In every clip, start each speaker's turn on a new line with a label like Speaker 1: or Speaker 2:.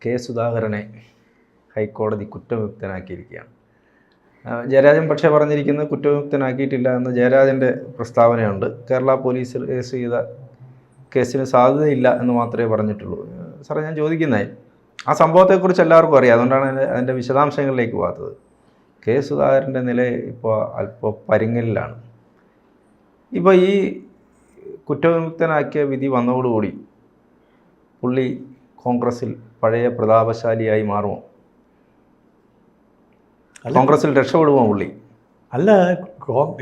Speaker 1: K സുധാകരനെ ഹൈക്കോടതി കുറ്റവിമുക്തനാക്കിയിരിക്കുകയാണ്. ജയരാജൻ പക്ഷേ പറഞ്ഞിരിക്കുന്നത് കുറ്റവിമുക്തനാക്കിയിട്ടില്ല എന്ന് ജയരാജൻ്റെ പ്രസ്താവനയുണ്ട്. കേരള പോലീസ് രജിസ്റ്റർ ചെയ്ത കേസിന് സാധ്യതയില്ല എന്ന് മാത്രമേ പറഞ്ഞിട്ടുള്ളൂ. സാറേ, ഞാൻ ചോദിക്കുന്നത് ആ സംഭവത്തെക്കുറിച്ച് എല്ലാവർക്കും അറിയാം, അതുകൊണ്ടാണ് അതിൻ്റെ വിശദാംശങ്ങളിലേക്ക് പോകാത്തത്. കെ സുധാകരൻ്റെ നില ഇപ്പോൾ അല്പം പരുങ്ങലിലാണ്. ഇപ്പോൾ ഈ കുറ്റവിമുക്തനാക്കിയ വിധി വന്നതോടുകൂടി പുള്ളി കോൺഗ്രസിൽ പഴയ പ്രതാപശാലിയായി മാറുമോ? കോൺഗ്രസിൽ രക്ഷപ്പെടുമോ പുള്ളി?
Speaker 2: അല്ല,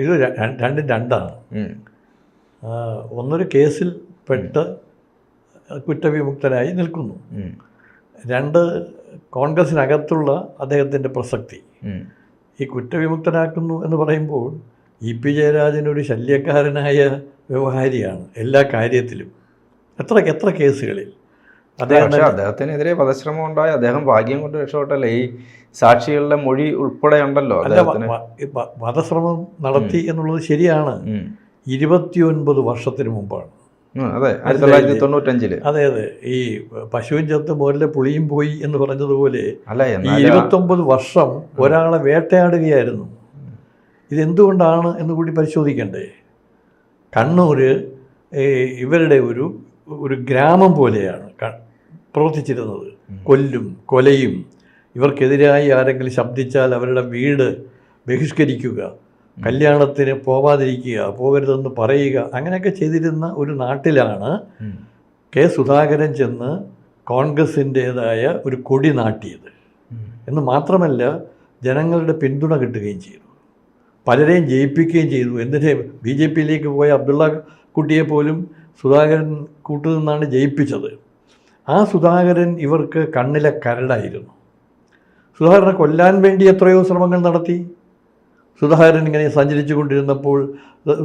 Speaker 2: ഇത് രണ്ടും രണ്ടാണ്. ഒന്നൊരു കേസിൽ പെട്ട് കുറ്റവിമുക്തനായി നിൽക്കുന്നു. രണ്ട്, കോൺഗ്രസിനകത്തുള്ള അദ്ദേഹത്തിൻ്റെ പ്രസക്തി. ഈ കുറ്റവിമുക്തനാക്കുന്നു എന്ന് പറയുമ്പോൾ ഇ പി ജയരാജൻ ഒരു ശല്യക്കാരനായ വ്യവഹാരിയാണ് എല്ലാ കാര്യത്തിലും. എത്ര കേസുകളിൽ
Speaker 1: അദ്ദേഹത്തിനെതിരെ വധശ്രമം ഉണ്ടായി. അദ്ദേഹം ഭാഗ്യം കൊണ്ട് രക്ഷപ്പെട്ടല്ലേ. ഈ സാക്ഷികളുടെ മൊഴി ഉൾപ്പെടെ ഉണ്ടല്ലോ.
Speaker 2: വധശ്രമം നടത്തി എന്നുള്ളത് ശരിയാണ്. 29 വർഷത്തിന് മുമ്പാണ്.
Speaker 1: അതെ, 1995.
Speaker 2: അതെ, ഈ പശുവും ചത്ത് മോരിലെ പുളിയും പോയി എന്ന് പറഞ്ഞതുപോലെ 29 വർഷം ഒരാളെ വേട്ടയാടുകയായിരുന്നു. ഇതെന്തുകൊണ്ടാണ് എന്ന് കൂടി പരിശോധിക്കണ്ടേ? കണ്ണൂർ ഇവരുടെ ഒരു ഗ്രാമം പോലെയാണ് പ്രവർത്തിച്ചിരുന്നത്. കൊലയും, ഇവർക്കെതിരായി ആരെങ്കിലും ശബ്ദിച്ചാൽ അവരുടെ വീട് ബഹിഷ്കരിക്കുക, കല്യാണത്തിന് പോകരുതെന്ന് പറയുക, അങ്ങനെയൊക്കെ ചെയ്തിരുന്ന ഒരു നാട്ടിലാണ് കെ സുധാകരൻ ചെന്ന് കോൺഗ്രസിൻ്റേതായ ഒരു കൊടി നാട്ടിയത്. എന്ന് മാത്രമല്ല, ജനങ്ങളുടെ പിന്തുണ കിട്ടുകയും ചെയ്തു, പലരെയും ജയിപ്പിക്കുകയും ചെയ്തു. എന്നിട്ട് BJPയിലേക്ക് പോയ അബ്ദുള്ള കുട്ടിയെ പോലും സുധാകരൻ കൂട്ടുനിന്നാണ് ജയിപ്പിച്ചത്. ആ സുധാകരൻ ഇവർക്ക് കണ്ണിലെ കരടായിരുന്നു. സുധാകരനെ കൊല്ലാൻ വേണ്ടി എത്രയോ ശ്രമങ്ങൾ നടത്തി. സുധാകരൻ ഇങ്ങനെ സഞ്ചരിച്ചു കൊണ്ടിരുന്നപ്പോൾ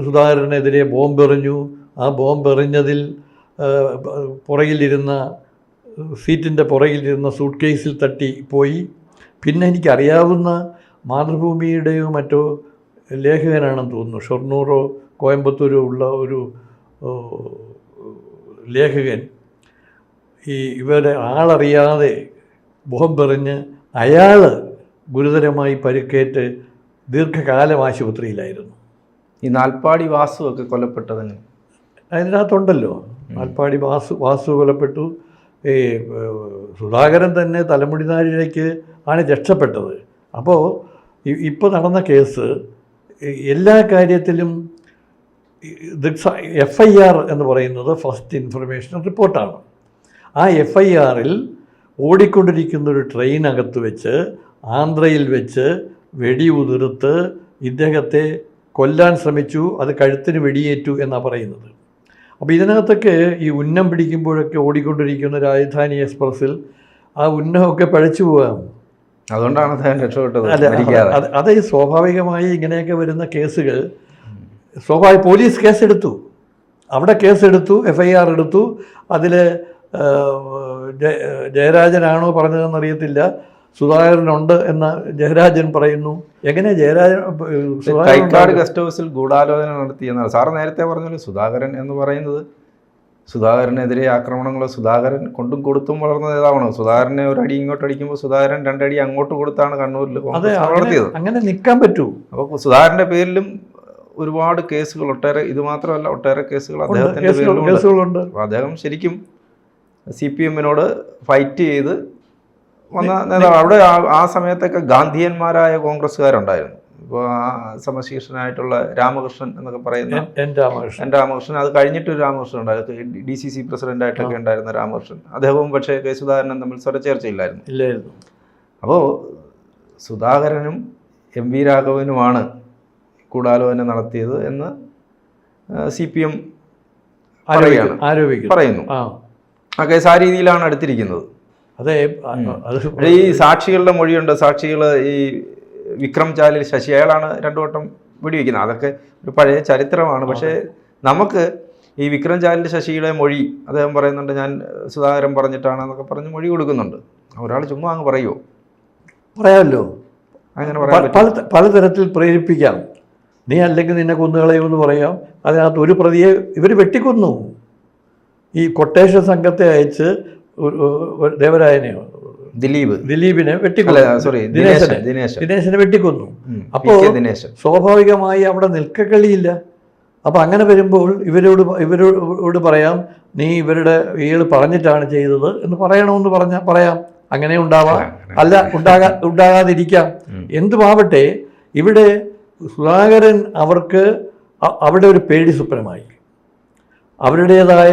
Speaker 2: സുധാകരനെതിരെ ബോംബെറിഞ്ഞു. ആ ബോംബെറിഞ്ഞതിൽ സീറ്റിൻ്റെ പുറകിലിരുന്ന സൂട്ട് കേസിൽ തട്ടി പോയി. പിന്നെ എനിക്കറിയാവുന്ന മാതൃഭൂമിയുടെയോ മറ്റോ ലേഖകനാണെന്ന് തോന്നുന്നു, ഷൊർണൂറോ കോയമ്പത്തൂരോ ഉള്ള ഒരു ലേഖകൻ ഇവരെ ആളറിയാതെ ബോംബെറിഞ്ഞ് അയാൾ ഗുരുതരമായി പരിക്കേറ്റ് ദീർഘകാലം ആശുപത്രിയിലായിരുന്നു.
Speaker 1: ഈ നാൽപ്പാടി വാസു ഒക്കെ കൊല്ലപ്പെട്ടതെന്ന്
Speaker 2: അതിനകത്തുണ്ടല്ലോ. നാൽപ്പാടി വാസു കൊല്ലപ്പെട്ടു. ഈ സുധാകരൻ തന്നെ തലമുടിനാരിഴയ്ക്ക് ആണ് രക്ഷപ്പെട്ടത്. അപ്പോൾ ഇപ്പോൾ നടന്ന കേസ് എല്ലാ കാര്യത്തിലും FIR എന്ന് പറയുന്നത് ഫസ്റ്റ് ഇൻഫർമേഷൻ റിപ്പോർട്ടാണ്. ആ FIRൽ ഓടിക്കൊണ്ടിരിക്കുന്നൊരു ട്രെയിനകത്ത് വെച്ച് ആന്ധ്രയിൽ വെച്ച് വെടിയുതിർത്ത് ഇദ്ദേഹത്തെ കൊല്ലാൻ ശ്രമിച്ചു, അത് കഴുത്തിന് വെടിയേറ്റു എന്നാണ് പറയുന്നത്. അപ്പോൾ ഇതിനകത്തൊക്കെ ഈ ഉന്നം പിടിക്കുമ്പോഴൊക്കെ ഓടിക്കൊണ്ടിരിക്കുന്ന രാജധാനി എക്സ്പ്രസ്സിൽ ആ ഉന്നമൊക്കെ പഴച്ചു പോകാം.
Speaker 1: അതുകൊണ്ടാണ് അദ്ദേഹം രക്ഷപ്പെട്ടത്.
Speaker 2: അത് സ്വാഭാവികമായി ഇങ്ങനെയൊക്കെ വരുന്ന കേസുകൾ പോലീസ് കേസെടുത്തു, അവിടെ കേസെടുത്തു, FIR എടുത്തു. അതിൽ ജയരാജനാണോ പറഞ്ഞതെന്നറിയത്തില്ല, സുധാകരനുണ്ട് എന്ന ജയരാജൻ പറയുന്നു. എങ്ങനെ ജയരാജൻ
Speaker 1: തൈക്കാട് ഗസ്റ്റ് ഹൗസിൽ ഗൂഢാലോചന നടത്തിയെന്നാണ് സാറ് നേരത്തെ പറഞ്ഞത്. സുധാകരൻ എന്ന് പറയുന്നത് സുധാകരനെതിരെ ആക്രമണങ്ങളോ, സുധാകരൻ കൊണ്ടും കൊടുത്തും വളർന്ന നേതാവാണോ? സുധാകരനെ ഒരു അടി ഇങ്ങോട്ട് അടിക്കുമ്പോൾ സുധാകരൻ 2 അടി അങ്ങോട്ട് കൊടുത്താണ് കണ്ണൂരിൽ നടത്തിയത്.
Speaker 2: അങ്ങനെ നിൽക്കാൻ പറ്റൂ.
Speaker 1: അപ്പോൾ സുധാകരന്റെ പേരിലും ഒരുപാട് കേസുകൾ, ഇത് മാത്രമല്ല ഒട്ടേറെ കേസുകൾ അദ്ദേഹത്തിൻ്റെ പേരിലുണ്ട്. അപ്പോൾ അദ്ദേഹം ശരിക്കും CPMനോട് ഫൈറ്റ് ചെയ്ത് വന്ന നേതാവ്. അവിടെ ആ സമയത്തൊക്കെ ഗാന്ധിയന്മാരായ കോൺഗ്രസ്സുകാരുണ്ടായിരുന്നു. ഇപ്പോൾ സമശീർഷനായിട്ടുള്ള രാമകൃഷ്ണൻ എന്നൊക്കെ പറയുന്ന എൻ രാമകൃഷ്ണൻ, അത് കഴിഞ്ഞിട്ടൊരു രാമകൃഷ്ണൻ ഉണ്ടായിരുന്നു, DCC പ്രസിഡൻ്റായിട്ടൊക്കെ ഉണ്ടായിരുന്ന രാമകൃഷ്ണൻ. അദ്ദേഹവും പക്ഷേ കെ സുധാകരനും തമ്മിൽ സ്വരച്ചേർച്ചയില്ലായിരുന്നു. അപ്പോൾ സുധാകരനും MV രാഘവനുമാണ് ഗൂഢാലോചന നടത്തിയത് എന്ന് CPM പറയുന്നു. ആ കേസ് ആ രീതിയിലാണ് എടുത്തിരിക്കുന്നത്.
Speaker 2: അതെ,
Speaker 1: ഈ സാക്ഷികളുടെ മൊഴിയുണ്ട്. സാക്ഷികൾ ഈ വിക്രം ചാലിൽ ശശി, അയാളാണ് 2 വട്ടം വെടിവെക്കുന്നത്. അതൊക്കെ ഒരു പഴയ ചരിത്രമാണ്. പക്ഷേ നമുക്ക് ഈ വിക്രം ചാലിൽ ശശിയുടെ മൊഴി അദ്ദേഹം പറയുന്നുണ്ട്, ഞാൻ സുധാകരൻ പറഞ്ഞിട്ടാണെന്നൊക്കെ പറഞ്ഞ് മൊഴി കൊടുക്കുന്നുണ്ട്. ഒരാൾ ചുമ്മാ അങ്ങ് പറയുമോ?
Speaker 2: പറയാമല്ലോ,
Speaker 1: അങ്ങനെ പറയാം.
Speaker 2: പലതരത്തിൽ പ്രേരിപ്പിക്കാം. നീ അല്ലെങ്കിൽ നിന്നെ കൊന്നുകളയുമെന്ന് പറയാം. അതിനകത്ത് ഒരു പ്രതിയെ ഇവർ വെട്ടിക്കൊന്നു. ഈ കൊട്ടേഷൻ സംഘത്തെ അയച്ച് ദേവരായനെയോ ദിലീപിനെ വെട്ടിക്കൊന്നു, ദിനേശനെ വെട്ടിക്കൊന്നു. അപ്പോൾ സ്വാഭാവികമായി അവിടെ നിൽക്കക്കളിയില്ല. അപ്പം അങ്ങനെ വരുമ്പോൾ ഇവരോട് പറയാം, നീ ഇയാൾ പറഞ്ഞിട്ടാണ് ചെയ്തത് എന്ന് പറയണമെന്ന് പറയാം. അങ്ങനെ ഉണ്ടാവാം, അല്ല ഉണ്ടാകാതിരിക്കാം. എന്തുമാവട്ടെ, ഇവിടെ സുധാകരൻ അവിടെ ഒരു പേടി സ്വപ്നമായി. അവരുടേതായ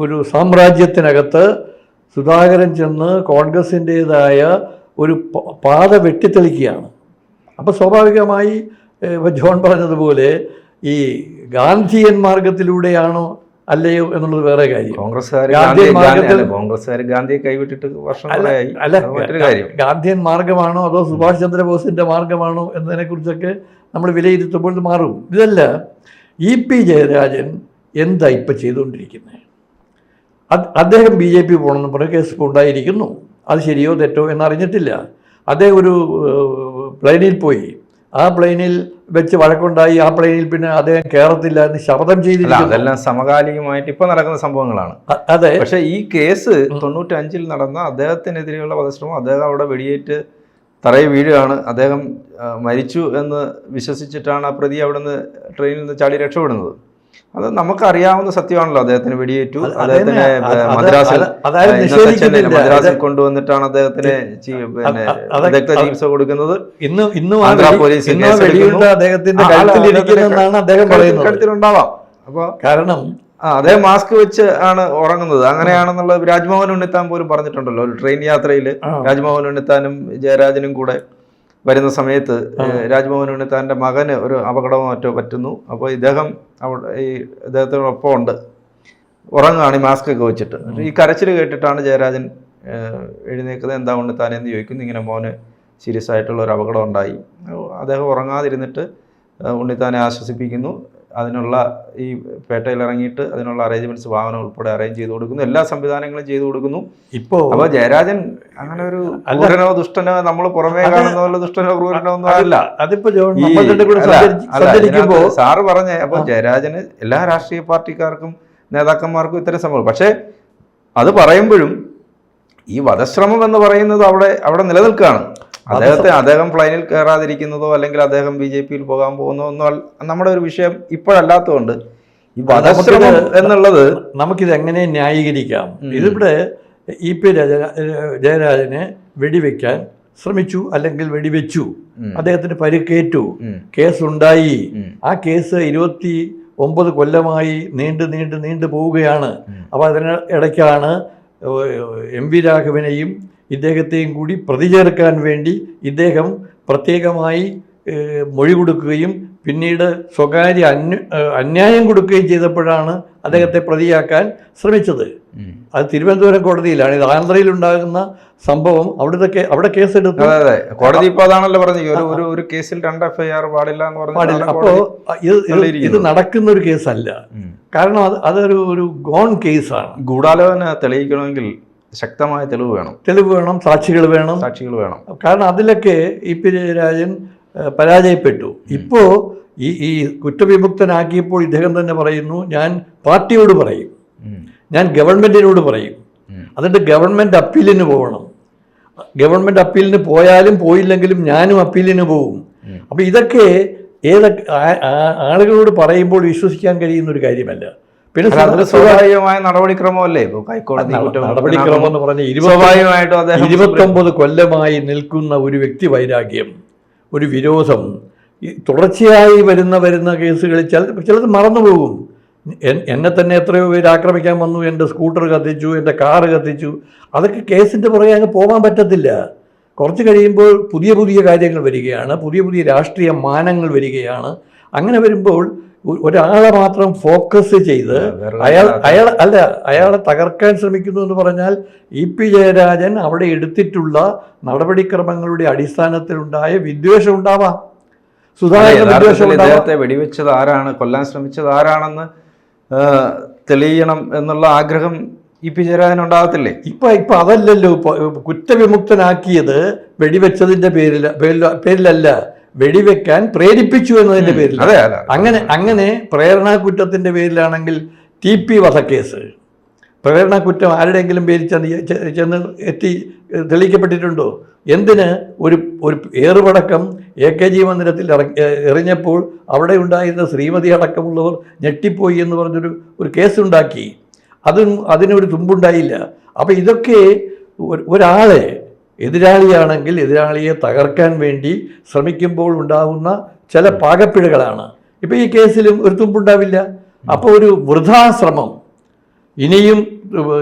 Speaker 2: ഒരു സാമ്രാജ്യത്തിനകത്ത് സുധാകരൻ ചെന്ന് കോൺഗ്രസിൻ്റേതായ ഒരു പാത വെട്ടിത്തെളിക്കുകയാണ്. അപ്പോൾ സ്വാഭാവികമായി ജോൺ പറഞ്ഞതുപോലെ ഈ ഗാന്ധിയൻ മാർഗത്തിലൂടെയാണോ അല്ലയോ എന്നുള്ളത് വേറെ കാര്യം.
Speaker 1: കോൺഗ്രസ്സുകാർ ഗാന്ധിയെ കൈവിട്ടിട്ട്
Speaker 2: ഗാന്ധിയൻ മാർഗമാണോ അതോ സുഭാഷ് ചന്ദ്രബോസിന്റെ മാർഗമാണോ എന്നതിനെക്കുറിച്ചൊക്കെ നമ്മൾ വിലയിരുത്തുമ്പോൾ മാറും. ഇതല്ല, ഇ.പി. ജയരാജൻ എന്താ ഇപ്പം ചെയ്തുകൊണ്ടിരിക്കുന്നത്? അദ്ദേഹം BJP പോകണമെന്ന് പറഞ്ഞ് കേസ് ഉണ്ടായിരിക്കുന്നു. അത് ശരിയോ തെറ്റോ എന്നറിഞ്ഞിട്ടില്ല. അദ്ദേഹം ഒരു പ്ലെയിനിൽ പോയി, ആ പ്ലെയിനിൽ വെച്ച് വഴക്കുണ്ടായി. ആ പ്ലെയിനിൽ പിന്നെ അദ്ദേഹം കയറത്തില്ല എന്ന് ശപഥം ചെയ്തിരിക്കുന്നു.
Speaker 1: അതെല്ലാം സമകാലികമായിട്ട് ഇപ്പൊ നടക്കുന്ന സംഭവങ്ങളാണ്.
Speaker 2: അതെ,
Speaker 1: പക്ഷെ ഈ കേസ് 95 നടന്ന അദ്ദേഹത്തിനെതിരെയുള്ള വധശ്രമം, അദ്ദേഹം അവിടെ വെടിയേറ്റ് തറയിൽ വീഴുകയാണ്. അദ്ദേഹം മരിച്ചു എന്ന് വിശ്വസിച്ചിട്ടാണ് ആ പ്രതി അവിടെ നിന്ന് ട്രെയിനിൽ നിന്ന് ചാടി രക്ഷപ്പെടുന്നത്. അത് നമുക്കറിയാവുന്ന സത്യമാണല്ലോ. അദ്ദേഹത്തിന് വെടിയേറ്റു, അദ്ദേഹത്തിന് മദ്രാസിൽ കൊണ്ടുവന്നിട്ടാണ് അദ്ദേഹത്തിന് വിദഗ്ധ ചികിത്സ കൊടുക്കുന്നത്. കഴുത്തിലുണ്ടാവാം. അപ്പൊ കാരണം അദ്ദേഹം മാസ്ക് വെച്ച് ആണ് ഉറങ്ങുന്നത്. അങ്ങനെയാണെന്നുള്ള രാജ്മോഹൻ ഉണ്ണിത്താൻ പോലും പറഞ്ഞിട്ടുണ്ടല്ലോ. ഒരു ട്രെയിൻ യാത്രയിൽ രാജ്മോഹൻ ഉണ്ണിത്താനും ജയരാജനും കൂടെ വരുന്ന സമയത്ത് രാജ്മോഹൻ ഉണ്ണിത്താൻ്റെ മകന് ഒരു അപകടമോ മറ്റോ പറ്റുന്നു. അപ്പോൾ ഇദ്ദേഹത്തിനൊപ്പം ഉണ്ട്, ഉറങ്ങുകയാണ് ഈ മാസ്ക് ഒക്കെ വെച്ചിട്ട്. ഈ കരച്ചിൽ കേട്ടിട്ടാണ് ജയരാജൻ എഴുന്നേക്കുന്നത്. എന്താ ഉണ്ണിത്താനെന്ന് ചോദിക്കുന്നു. ഇങ്ങനെ മോന് സീരിയസ് ആയിട്ടുള്ള ഒരു അപകടം ഉണ്ടായി. അദ്ദേഹം ഉറങ്ങാതിരുന്നിട്ട് ഉണ്ണിത്താനെ ആശ്വസിപ്പിക്കുന്നു. അതിനുള്ള ഈ പേട്ടയിൽ ഇറങ്ങിയിട്ട് അതിനുള്ള അറേഞ്ച്മെന്റ്സ്, വാഹനം ഉൾപ്പെടെ അറേഞ്ച് ചെയ്ത് കൊടുക്കുന്നു, എല്ലാ സംവിധാനങ്ങളും ചെയ്തു കൊടുക്കുന്നു. അപ്പോൾ ജയരാജൻ അങ്ങനെ ഒരു ക്രൂരനോ ദുഷ്ടനോ, നമ്മൾ പുറമേ കാണുന്ന പോലെ ദുഷ്ടനോ ക്രൂരനോ ഒന്നും അല്ല. സാറ് പറഞ്ഞ അപ്പോൾ ജയരാജന് എല്ലാ രാഷ്ട്രീയ പാർട്ടിക്കാർക്കും നേതാക്കന്മാർക്കും ഇത്തരം സംഭവം. പക്ഷേ അത് പറയുമ്പോഴും ഈ വധശ്രമം എന്ന് പറയുന്നത് അവിടെ നിലനിൽക്കുകയാണ്. അദ്ദേഹം ഫ്ലൈനിൽ കയറാതിരിക്കുന്നതോ അല്ലെങ്കിൽ അദ്ദേഹം BJPയിൽ പോകാൻ പോകുന്നതോ ഒന്നും നമ്മുടെ ഒരു വിഷയം ഇപ്പോഴല്ലാത്തതുകൊണ്ട് ഈ വധശ്രമം എന്നുള്ളത്
Speaker 2: നമുക്കിത് എങ്ങനെ ന്യായീകരിക്കാം? ഇതിവിടെ ഇ.പി. ജയരാജനെ വെടിവെക്കാൻ ശ്രമിച്ചു, അല്ലെങ്കിൽ വെടിവെച്ചു, അദ്ദേഹത്തിന് പരിക്കേറ്റു, കേസുണ്ടായി. ആ കേസ് 29 കൊല്ലമായി നീണ്ടു പോവുകയാണ്. അപ്പോൾ അതിനിടയ്ക്കാണ് MV രാഘവനെയും ഇദ്ദേഹത്തെയും കൂടി പ്രതി ചേർക്കാൻ വേണ്ടി ഇദ്ദേഹം പ്രത്യേകമായി മൊഴി കൊടുക്കുകയും പിന്നീട് സ്വകാര്യ അന്യായം കൊടുക്കുകയും ചെയ്തപ്പോഴാണ് അദ്ദേഹത്തെ പ്രതിയാക്കാൻ ശ്രമിച്ചത്. അത് തിരുവനന്തപുരം കോടതിയിലാണ്. ഇത് ആന്ധ്രയിലുണ്ടാകുന്ന സംഭവം. അവിടെ കേസെടുത്തു.
Speaker 1: കോടതി ഇപ്പോൾ അതാണല്ലോ പറഞ്ഞത്, ഒരു കേസിൽ 2 FIR പാടില്ല.
Speaker 2: അപ്പോൾ ഇത് നടക്കുന്ന ഒരു കേസല്ല. കാരണം അതൊരു ഗോൺ കേസാണ്.
Speaker 1: ഗൂഢാലോചന തെളിയിക്കണമെങ്കിൽ ശക്തമായ തെളിവ് വേണം, സാക്ഷികൾ വേണം.
Speaker 2: കാരണം അതിലൊക്കെ ഇ.പി. ജയരാജൻ പരാജയപ്പെട്ടു. ഇപ്പോൾ ഈ കുറ്റവിമുക്തനാക്കിയപ്പോൾ ഇദ്ദേഹം തന്നെ പറയുന്നു, ഞാൻ പാർട്ടിയോട് പറയും, ഞാൻ ഗവൺമെൻറ്റിനോട് പറയും, എന്നിട്ട് ഗവൺമെൻറ് അപ്പീലിന് പോകണം. ഗവൺമെൻറ് അപ്പീലിന് പോയാലും പോയില്ലെങ്കിലും ഞാനും അപ്പീലിന് പോകും. അപ്പോൾ ഇതൊക്കെ ആളുകളോട് പറയുമ്പോൾ വിശ്വസിക്കാൻ കഴിയുന്ന ഒരു കാര്യമല്ല. പിന്നെ
Speaker 1: സ്വാഭാവികമായ നടപടിക്രമമല്ലേ
Speaker 2: നടപടിക്രമം എന്ന് പറഞ്ഞ 29 കൊല്ലമായി നിൽക്കുന്ന ഒരു വ്യക്തി വൈരാഗ്യം, ഒരു വിരോധം, തുടർച്ചയായി വരുന്ന കേസുകളിൽ ചിലത് മറന്നുപോകും. എന്നെ തന്നെ എത്രയോ പേര് ആക്രമിക്കാൻ വന്നു, എൻ്റെ സ്കൂട്ടർ കത്തിച്ചു, എൻ്റെ കാറ് കത്തിച്ചു. അതൊക്കെ കേസിൻ്റെ പുറകെ അങ്ങ് പോകാൻ പറ്റത്തില്ല. കുറച്ച് കഴിയുമ്പോൾ പുതിയ കാര്യങ്ങൾ വരികയാണ്, പുതിയ രാഷ്ട്രീയ മാനങ്ങൾ വരികയാണ്. അങ്ങനെ വരുമ്പോൾ ഒരാളെ മാത്രം ഫോക്കസ് ചെയ്ത് അയാളെ തകർക്കാൻ ശ്രമിക്കുന്നു എന്ന് പറഞ്ഞാൽ ഇ.പി. ജയരാജൻ അവിടെ എടുത്തിട്ടുള്ള നടപടിക്രമങ്ങളുടെ അടിസ്ഥാനത്തിലുണ്ടായ വിദ്വേഷം ഉണ്ടാവാം.
Speaker 1: ഇദ്ദേഹത്തെ വെടിവെച്ചത് ആരാണ്, കൊല്ലാൻ ശ്രമിച്ചത് ആരാണെന്ന് തെളിയണം എന്നുള്ള ആഗ്രഹം ഇ.പി. ജയരാജൻ ഉണ്ടാകത്തില്ലേ?
Speaker 2: ഇപ്പൊ അതല്ലല്ലോ. കുറ്റവിമുക്തനാക്കിയത് വെടിവെച്ചതിന്റെ പേരിലല്ല, വെടിവെക്കാൻ പ്രേരിപ്പിച്ചു എന്നതിന്റെ പേരിൽ. അങ്ങനെ പ്രേരണാ കുറ്റത്തിന്റെ പേരിലാണെങ്കിൽ TP വധക്കേസ്, പ്രേരണ കുറ്റം ആരുടെയെങ്കിലും പേരിൽ ചെന്ന് എത്തി തെളിയിക്കപ്പെട്ടിട്ടുണ്ടോ? എന്തിന് ഒരു ഏറുപടക്കം AKG മന്ദിരത്തിൽ എറിഞ്ഞപ്പോൾ അവിടെ ഉണ്ടായിരുന്ന ശ്രീമതി അടക്കമുള്ളവർ ഞെട്ടിപ്പോയി എന്ന് പറഞ്ഞൊരു കേസുണ്ടാക്കി. അതിനൊരു തുമ്പുണ്ടായില്ല. അപ്പം ഇതൊക്കെ ഒരാളെ എതിരാളിയാണെങ്കിൽ എതിരാളിയെ തകർക്കാൻ വേണ്ടി ശ്രമിക്കുമ്പോൾ ഉണ്ടാകുന്ന ചില പാകപ്പിഴകളാണ്. ഇപ്പം ഈ കേസിലും ഒരു തുമ്പുണ്ടാവില്ല. അപ്പോൾ ഒരു വൃഥാശ്രമം, ഇനിയും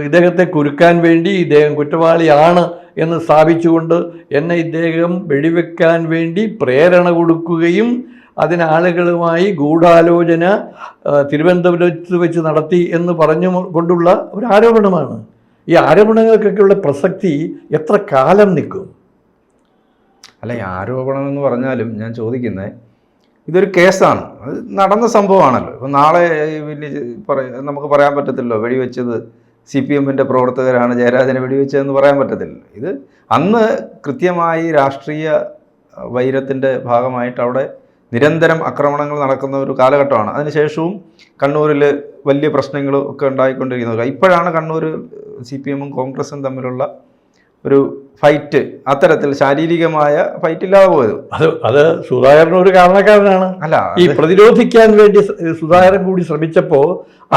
Speaker 2: ഇദ്ദേഹത്തെ കുരുക്കാൻ വേണ്ടി ഇദ്ദേഹം കുറ്റവാളിയാണ് എന്ന് സ്ഥാപിച്ചുകൊണ്ട് എന്നെ ഇദ്ദേഹം വെടിവെക്കാൻ വേണ്ടി പ്രേരണ കൊടുക്കുകയും അതിനാളുകളുമായി ഗൂഢാലോചന തിരുവനന്തപുരത്ത് വെച്ച് നടത്തി എന്ന് പറഞ്ഞു കൊണ്ടുള്ള ഒരു ആരോപണമാണ്. ഈ ആരോപണങ്ങൾക്കൊക്കെയുള്ള പ്രസക്തി എത്ര കാലം നിൽക്കും?
Speaker 1: അല്ല, ഈ ആരോപണം എന്ന് പറഞ്ഞാലും ഞാൻ ചോദിക്കുന്നത്, ഇതൊരു കേസാണ്, അത് നടന്ന സംഭവമാണല്ലോ. ഇപ്പം നാളെ നമുക്ക് പറയാൻ പറ്റത്തില്ലല്ലോ വെടിവെച്ചത് CPM-ൻ്റെ പ്രവർത്തകരാണ് ജയരാജനെ വെടിവെച്ചതെന്ന് പറയാൻ പറ്റത്തില്ല. ഇത് അന്ന് കൃത്യമായി രാഷ്ട്രീയ വൈരത്തിൻ്റെ ഭാഗമായിട്ട് അവിടെ നിരന്തരം ആക്രമണങ്ങൾ നടക്കുന്ന ഒരു കാലഘട്ടമാണ്. അതിനുശേഷവും കണ്ണൂരിൽ വലിയ പ്രശ്നങ്ങളും ഒക്കെ ഉണ്ടായിക്കൊണ്ടിരിക്കുന്നത്. ഇപ്പോഴാണ് കണ്ണൂർ CPM-ഉം കോൺഗ്രസും തമ്മിലുള്ള ഒരു ഫൈറ്റ്, അത്തരത്തിൽ ശാരീരികമായ ഫൈറ്റ് ഇല്ലാതെ പോയത്.
Speaker 2: അത് സുധാകരൻ ഒരു കാരണക്കാരനാണ്.
Speaker 1: അല്ല,
Speaker 2: ഈ പ്രതിരോധിക്കാൻ വേണ്ടി സുധാകരൻ കൂടി ശ്രമിച്ചപ്പോൾ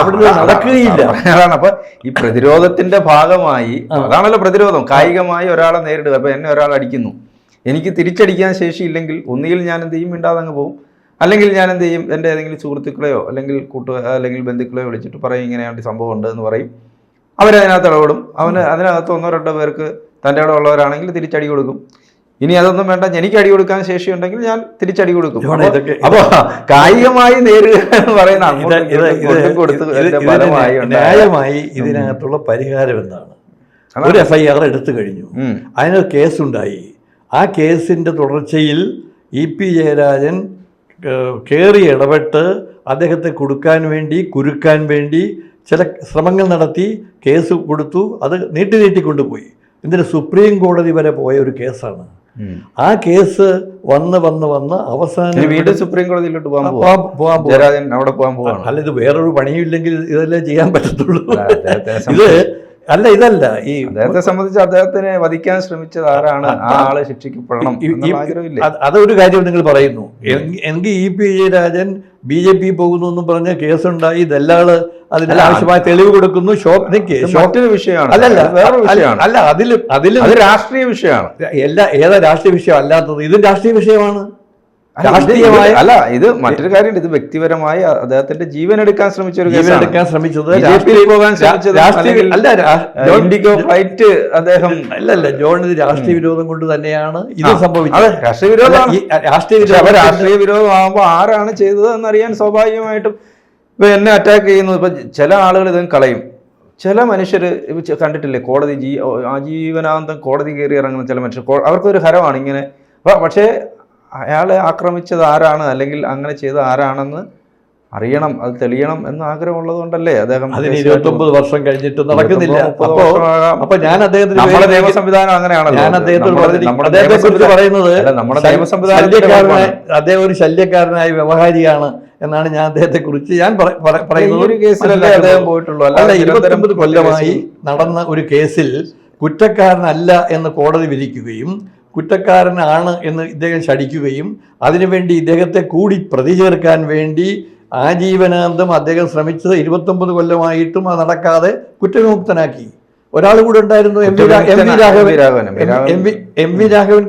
Speaker 2: അവിടെ നടക്കുകയില്ല.
Speaker 1: അതാണ്. അപ്പൊ ഈ പ്രതിരോധത്തിന്റെ ഭാഗമായി, അതാണല്ലോ പ്രതിരോധം, കായികമായി ഒരാളെ നേരിടുക. അപ്പൊ എന്നെ ഒരാൾ അടിക്കുന്നു, എനിക്ക് തിരിച്ചടിക്കാൻ ശേഷിയില്ലെങ്കിൽ ഒന്നുകിൽ ഞാൻ എന്ത് ചെയ്യും, മിണ്ടാതങ്ങ് പോകും. അല്ലെങ്കിൽ ഞാൻ എന്ത് ചെയ്യും, എൻ്റെ ഏതെങ്കിലും സുഹൃത്തുക്കളെയോ അല്ലെങ്കിൽ അല്ലെങ്കിൽ ബന്ധുക്കളെയോ വിളിച്ചിട്ട് പറയും ഇങ്ങനെയാണ് സംഭവം ഉണ്ട് എന്ന് പറയും. അവരതിനകത്ത് ഇടപെടും. അതിനകത്ത് 1-2 പേർക്ക് തൻ്റെ അവിടെ ഉള്ളവരാണെങ്കിൽ തിരിച്ചടി കൊടുക്കും. ഇനി അതൊന്നും വേണ്ട, എനിക്ക് അടി കൊടുക്കാൻ ശേഷിയുണ്ടെങ്കിൽ ഞാൻ തിരിച്ചടി കൊടുക്കും. അപ്പൊ കായികമായി നേരിടുക എന്ന് പറയുന്ന
Speaker 2: ന്യായമായി ഇതിനകത്തുള്ള പരിഹാരം എന്താണ്? ഒരു FIR എടുത്തു കഴിഞ്ഞു, അതിനൊരു കേസുണ്ടായി. ആ കേസിൻ്റെ തുടർച്ചയിൽ EP ജയരാജൻ കയറി ഇടപെട്ട് അദ്ദേഹത്തെ കുരുക്കാൻ വേണ്ടി ചില ശ്രമങ്ങൾ നടത്തി, കേസ് കൊടുത്തു. അത് നീട്ടിക്കൊണ്ടുപോയി. ഇതിന് സുപ്രീം കോടതി വരെ പോയ ഒരു കേസാണ്. ആ കേസ് വന്ന് അവസാനം
Speaker 1: വീണ്ടും സുപ്രീം കോടതിയിലോട്ട് പോകാൻ.
Speaker 2: അല്ല, ഇത് വേറൊരു പണിയില്ലെങ്കിൽ ഇതെല്ലാം ചെയ്യാൻ പറ്റത്തുള്ളൂ. ഇതല്ല ഈ
Speaker 1: അദ്ദേഹത്തെ സംബന്ധിച്ച് അദ്ദേഹത്തിനെ വധിക്കാൻ ശ്രമിച്ചത് ആരാണ്, ആ ആളെ ശിക്ഷിക്കപ്പെടണം.
Speaker 2: അതൊരു കാര്യം നിങ്ങൾ പറയുന്നു. എങ്കിൽ EP ജയരാജൻ BJP പോകുന്നു എന്നും പറഞ്ഞ കേസുണ്ടായി, ഇതെല്ലാള് അതിന് ആവശ്യമായ തെളിവ് കൊടുക്കുന്നു.
Speaker 1: മറ്റൊരു വിഷയമാണ്.
Speaker 2: അല്ല, അതിലും
Speaker 1: രാഷ്ട്രീയ വിഷയമാണ്.
Speaker 2: ഏതാ രാഷ്ട്രീയ വിഷയം അല്ലാത്തത്? ഇതും രാഷ്ട്രീയ വിഷയമാണ്.
Speaker 1: രാഷ്ട്രീയമായ അല്ല, ഇത് മറ്റൊരു കാര്യം. ഇത് വ്യക്തിപരമായി അദ്ദേഹത്തിന്റെ ജീവൻ എടുക്കാൻ ശ്രമിച്ചത്,
Speaker 2: അല്ലല്ല ജോൺ, ഇത് രാഷ്ട്രീയ വിരോധം കൊണ്ട് തന്നെയാണ് ഇത് സംഭവിച്ചത്.
Speaker 1: രാഷ്ട്രീയ വിരോധമാകുമ്പോൾ ആരാണ് ചെയ്തത് എന്നറിയാൻ സ്വാഭാവികമായിട്ടും ഇപ്പൊ എന്നെ അറ്റാക്ക് ചെയ്യുന്നത്. ഇപ്പൊ ചില ആളുകൾ ഇതും കളയും. ചില മനുഷ്യർ കണ്ടിട്ടില്ലേ, കോടതി ആജീവനാന്തം കോടതി കയറി ഇറങ്ങുന്ന ചില മനുഷ്യർ, അവർക്കൊരു ഹരമാണ് ഇങ്ങനെ. പക്ഷേ അയാളെ ആക്രമിച്ചത് ആരാണ്, അല്ലെങ്കിൽ അങ്ങനെ ചെയ്ത ആരാണെന്ന് അറിയണം, അത് തെളിയണം എന്ന് ആഗ്രഹമുള്ളത് കൊണ്ടല്ലേ അദ്ദേഹം
Speaker 2: 29 വർഷം കഴിഞ്ഞിട്ട് നടക്കുന്നില്ല. അപ്പൊ ഞാൻ
Speaker 1: നമ്മുടെ നിയമ സംവിധാനം അങ്ങനെയാണല്ലോ.
Speaker 2: പറയുന്നത് അദ്ദേഹം ഒരു ശല്യക്കാരനായ വ്യവഹാരിയാണ് എന്നാണ് ഞാൻ അദ്ദേഹത്തെ കുറിച്ച് ഞാൻ പറയുന്നത്.
Speaker 1: ഒരു കേസിലല്ലേ അദ്ദേഹം പോയിട്ടുള്ളൂ.
Speaker 2: അല്ല, 29 കൊല്ലമായി നടന്ന ഒരു കേസിൽ കുറ്റക്കാരനല്ല എന്ന് കോടതി വിധിക്കുകയും കുറ്റക്കാരനാണ് എന്ന് ഇദ്ദേഹം ശഠിക്കുകയും അതിനുവേണ്ടി ഇദ്ദേഹത്തെ കൂടി പ്രതി ചേർക്കാൻ വേണ്ടി ആജീവനാന്തം അദ്ദേഹം ശ്രമിച്ചത് 29 കൊല്ലമായിട്ടും അത് നടക്കാതെ കുറ്റവിമുക്തനാക്കി. ഒരാൾ കൂടെ ഉണ്ടായിരുന്നു, എം വി രാഘവൻ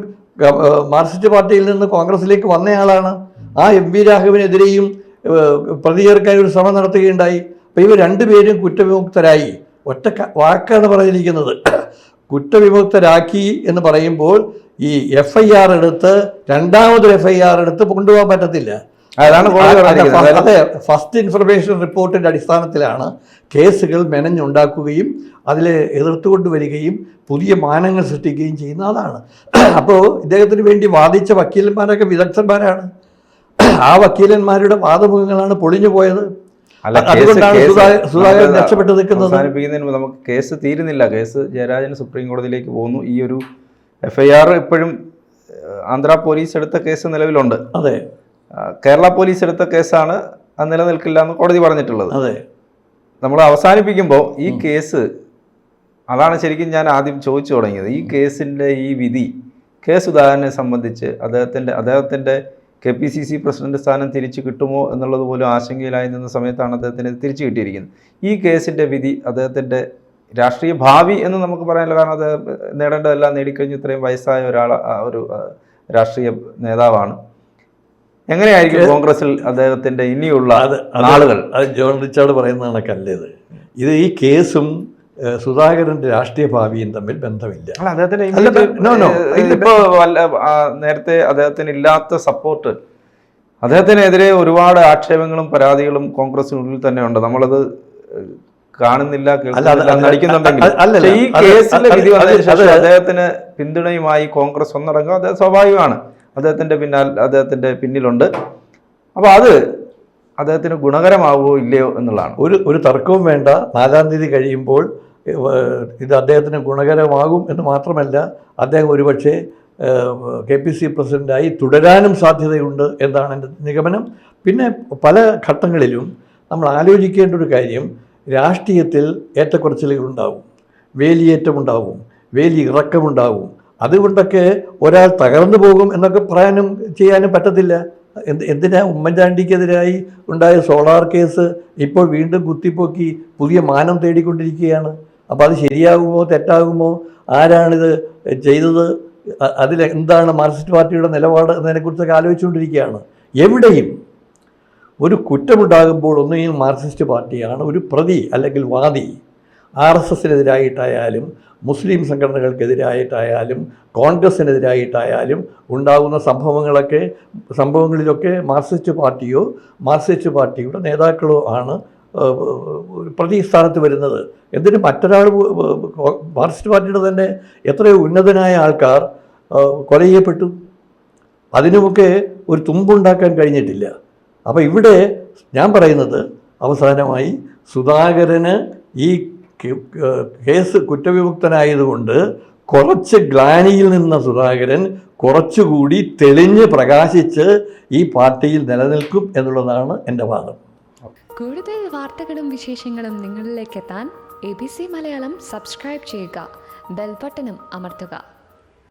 Speaker 2: മാർക്സിസ്റ്റ് പാർട്ടിയിൽ നിന്ന് കോൺഗ്രസിലേക്ക് വന്നയാളാണ്. ആ MP രാഘവനെതിരെയും പ്രതി ചേർക്കാൻ ഒരു ശ്രമം നടത്തുകയുണ്ടായി. അപ്പോൾ ഇവർ രണ്ടുപേരും കുറ്റവിമുക്തരായി. ഒറ്റ വാക്കാണ് പറഞ്ഞിരിക്കുന്നത്. കുറ്റവിമുക്തരാക്കി എന്ന് പറയുമ്പോൾ ഈ FIR എടുത്ത് രണ്ടാമതൊരു FIR എടുത്ത് കൊണ്ടുപോകാൻ പറ്റത്തില്ല.
Speaker 1: അതാണ്
Speaker 2: അതെ, ഫസ്റ്റ് ഇൻഫർമേഷൻ റിപ്പോർട്ടിൻ്റെ അടിസ്ഥാനത്തിലാണ് കേസുകൾ മെനഞ്ഞുണ്ടാക്കുകയും അതിൽ എതിർത്തുകൊണ്ടുവരികയും പുതിയ മാനങ്ങൾ സൃഷ്ടിക്കുകയും ചെയ്യുന്ന അതാണ്. അപ്പോൾ ഇദ്ദേഹത്തിന് വേണ്ടി വാദിച്ച വക്കീലന്മാരൊക്കെ വിദഗ്ധന്മാരാണ്. ആ വക്കീലന്മാരുടെ വാദമുഖങ്ങളാണ് പൊളിഞ്ഞു പോയത്. അതുകൊണ്ടാണ് സുധാകരൻ രക്ഷപ്പെട്ടു നിൽക്കുന്നത്.
Speaker 1: നമുക്ക് കേസ് തീരുന്നില്ല. കേസ് ജയരാജൻ സുപ്രീം കോടതിയിലേക്ക് പോകുന്നു. ഈ ഒരു FIR ഇപ്പോഴും ആന്ധ്ര പോലീസ് എടുത്ത കേസ് നിലവിലുണ്ട്.
Speaker 2: അതെ,
Speaker 1: കേരള പോലീസ് എടുത്ത കേസാണ്, അത് നിലനിൽക്കില്ല എന്ന് കോടതി പറഞ്ഞിട്ടുള്ളത്.
Speaker 2: അതെ,
Speaker 1: നമ്മൾ അവസാനിപ്പിക്കുമ്പോൾ ഈ കേസ്, അതാണ് ശരിക്കും ഞാൻ ആദ്യം ചോദിച്ചു തുടങ്ങിയത്, ഈ കേസിൻ്റെ ഈ വിധി കെ സുധാകരനെ സംബന്ധിച്ച് അദ്ദേഹത്തിൻ്റെ KPCC പ്രസിഡന്റ് സ്ഥാനം തിരിച്ചു കിട്ടുമോ എന്നുള്ളത് പോലും ആശങ്കയിലായി നിന്ന സമയത്താണ് അദ്ദേഹത്തിന് തിരിച്ചു കിട്ടിയിരിക്കുന്നത്. ഈ കേസിൻ്റെ വിധി അദ്ദേഹത്തിൻ്റെ രാഷ്ട്രീയ ഭാവി എന്ന് നമുക്ക് പറയാനില്ല, കാരണം അത് നേടേണ്ടതെല്ലാം നേടിക്കഴിഞ്ഞ് ഇത്രയും വയസ്സായ ഒരു രാഷ്ട്രീയ നേതാവാണ്. എങ്ങനെയായിരിക്കും കോൺഗ്രസിൽ അദ്ദേഹത്തിൻ്റെ ഇനിയുള്ള നാളുകൾ?
Speaker 2: അത് ജോൺ റിച്ചാർഡ് പറയുന്ന കണക്കല്ലേത്. ഇത് ഈ കേസും സുധാകരൻ്റെ രാഷ്ട്രീയ ഭാവിയും തമ്മിൽ ബന്ധമില്ല.
Speaker 1: ഇപ്പോൾ നേരത്തെ അദ്ദേഹത്തിന് ഇല്ലാത്ത സപ്പോർട്ട്, അദ്ദേഹത്തിനെതിരെ ഒരുപാട് ആക്ഷേപങ്ങളും പരാതികളും കോൺഗ്രസിനുള്ളിൽ തന്നെ ഉണ്ട്. നമ്മളത് കാണുന്നില്ല, നടിക്കുന്നുണ്ടെങ്കിൽ ഈ കേസിലെ വിധി വന്നതിന് ശേഷം അദ്ദേഹത്തിന് പിന്തുണയുമായി കോൺഗ്രസ് ഒന്നടങ്കം അത് സ്വാഭാവികമാണ്. അദ്ദേഹത്തിന്റെ പിന്നിലുണ്ട്. അപ്പോൾ അത് അദ്ദേഹത്തിന് ഗുണകരമാവുമോ ഇല്ലയോ എന്നുള്ളതാണ്.
Speaker 2: ഒരു തർക്കവും വേണ്ട. 4-ാം തീയതി കഴിയുമ്പോൾ ഇത് അദ്ദേഹത്തിന് ഗുണകരമാകും എന്ന് മാത്രമല്ല, അദ്ദേഹം ഒരുപക്ഷെ KPCC പ്രസിഡൻ്റായി തുടരാനും സാധ്യതയുണ്ട് എന്നാണ് എൻ്റെ നിഗമനം. പിന്നെ പല ഘട്ടങ്ങളിലും നമ്മൾ ആലോചിക്കേണ്ട ഒരു കാര്യം, രാഷ്ട്രീയത്തിൽ ഏറ്റക്കുറച്ചിലുകളുണ്ടാവും, വേലിയേറ്റമുണ്ടാവും, വേലി ഇറക്കമുണ്ടാവും. അതുകൊണ്ടൊക്കെ ഒരാൾ തകർന്നു പോകും എന്നൊക്കെ പറയാനും ചെയ്യാനും പറ്റത്തില്ല. എന്തിനാ ഉമ്മൻചാണ്ടിക്കെതിരായി ഉണ്ടായ സോളാർ കേസ് ഇപ്പോൾ വീണ്ടും കുത്തിപ്പൊക്കി പുതിയ മാനം തേടിക്കൊണ്ടിരിക്കുകയാണ്. അപ്പോൾ അത് ശരിയാകുമോ തെറ്റാകുമോ, ആരാണിത് ചെയ്തത്, അതിലെന്താണ് മാർക്സിസ്റ്റ് പാർട്ടിയുടെ നിലപാട് എന്നതിനെക്കുറിച്ചൊക്കെ ആലോചിച്ചുകൊണ്ടിരിക്കുകയാണ്. എവിടെയും ഒരു കുറ്റമുണ്ടാകുമ്പോൾ ഒന്നുകിൽ മാർക്സിസ്റ്റ് പാർട്ടിയാണ് ഒരു പ്രതി അല്ലെങ്കിൽ വാദി. RSSനെതിരായിട്ടായാലും മുസ്ലിം സംഘടനകൾക്കെതിരായിട്ടായാലും കോൺഗ്രസിനെതിരായിട്ടായാലും ഉണ്ടാകുന്ന സംഭവങ്ങളിലൊക്കെ മാർക്സിസ്റ്റ് പാർട്ടിയോ മാർക്സിസ്റ്റ് പാർട്ടിയുടെ നേതാക്കളോ ആണ് പ്രതിസ്ഥാനത്ത് വരുന്നത്. എന്തിന് മറ്റൊരാൾ, മാർക്സിസ്റ്റ് പാർട്ടിയുടെ തന്നെ എത്രയോ ഉന്നതനായ ആൾക്കാർ കൊല ചെയ്യപ്പെട്ടു, അതിനുമൊക്കെ ഒരു തുമ്പുണ്ടാക്കാൻ കഴിഞ്ഞിട്ടില്ല. അപ്പോൾ ഇവിടെ ഞാൻ പറയുന്നത് അവസാനമായി, സുധാകരന് ഈ കേസ് കുറ്റവിമുക്തനായതുകൊണ്ട് കുറച്ച് ഗ്ലാനിയിൽ നിന്ന സുധാകരൻ കുറച്ചുകൂടി തെളിഞ്ഞ് പ്രകാശിച്ച് ഈ പാർട്ടിയിൽ നിലനിൽക്കും എന്നുള്ളതാണ് എൻ്റെ വാദം.
Speaker 3: കൂടുതൽ വാർത്തകളും വിശേഷങ്ങളും നിങ്ങളിലേക്ക് എത്താൻ ABC മലയാളം സബ്സ്ക്രൈബ് ചെയ്യുക, ബെൽ ബട്ടണും അമർത്തുക.